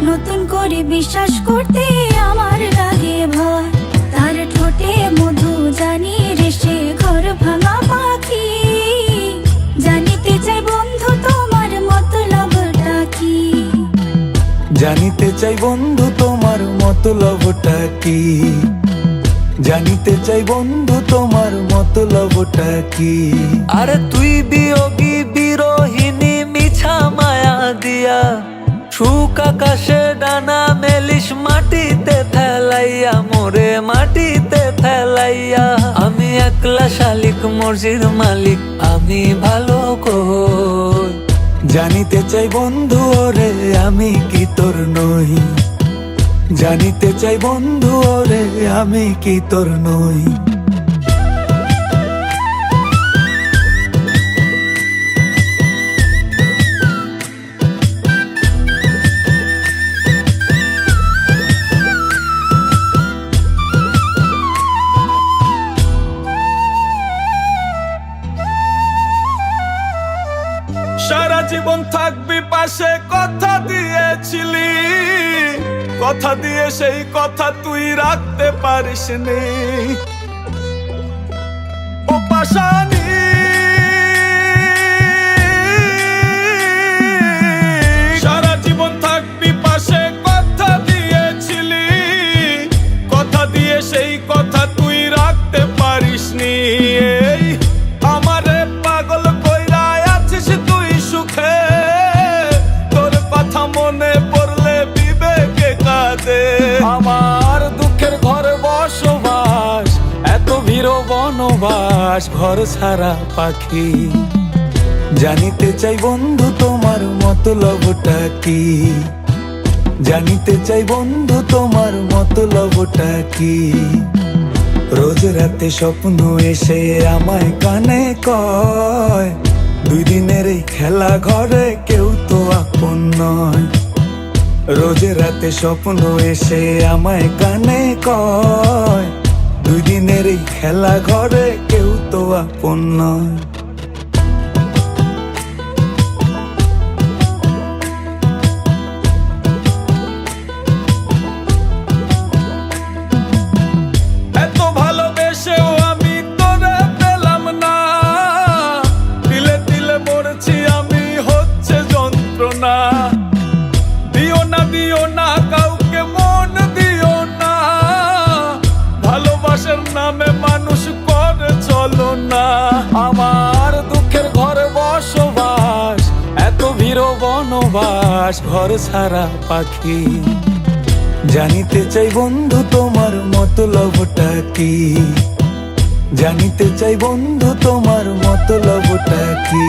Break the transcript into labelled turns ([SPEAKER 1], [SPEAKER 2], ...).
[SPEAKER 1] নতুন করে বিশ্বাস করতে আমার লাগে ভয়। তার ঠোঁটে মধু জানি রে সে ঘর ভাঙা পাখি। জানিতে চাই বন্ধু তোমার মতলবটা কি।
[SPEAKER 2] জানিতে চাই বন্ধু তোমার মতলবটা কি। জানিতে চাই বন্ধু তোমার মতলবটা কি। আরে তুই বিয়োগী বিরোহিনী মিছা মায়া দিয়া সুখ আকাশে ডানা মেলিস মাটিতে ফেলাইয়া মোরে মাটিতে ফেলাইয়া। আমি একলা শালিক মর্জির মালিক আমি ভালো কই। জানিতে চাই বন্ধু ওরে আমি কি তোর নই। জানিতে চাই বন্ধু ওরে আমি কি তোর নই।
[SPEAKER 3] সারা জীবন থাকবি পাশে কথা দিয়েছিলি। কথা দিয়ে সেই কথা তুই রাখতে পারিস নি। ও পাশানি সারা জীবন থাকবি পাশে কথা দিয়েছিলি। কথা দিয়ে সেই কথা তুই রাখতে পারিস নি। আমারে পাগল কইরা আছিস তুই সুখে। তোর কথা মনে পড়লে বিবেকে কাঁদে। আমার দুঃখের ঘরে বসবাস এত ভিড় বনবাস ঘর ছাড়া পাখি।
[SPEAKER 2] জানিতে চাই বন্ধু তোমার মতলবটা কি। জানিতে চাই বন্ধু তোমার মতলবটা কি। রোজ রাতে স্বপ্ন এসে আমায় কানে কয় দুই দিনের এই খেলা ঘরে কেউ তো আপন নয়। রোজ রাতে স্বপ্ন এসে আমায় কানে কয় দুই দিনের এই খেলা ঘরে কেউ তো আপন নয়।
[SPEAKER 3] এত ভালোবেসেও আমি তোরে পেলাম না। দিলে দিলে মরছি আমি হচ্ছে যন্ত্রণা। দিও না কাউকে মন দিও না। ভালোবাসার নামে মানুষ করে চলো না। আমার দুঃখের ঘরে বসবাস এত ভিড় বনবাস ঘর ছাড়া পাখি।
[SPEAKER 2] জানিতে চাই বন্ধু তোমার মতলবটা কি। জানিতে চাই বন্ধু তোমার মতলবটা কি।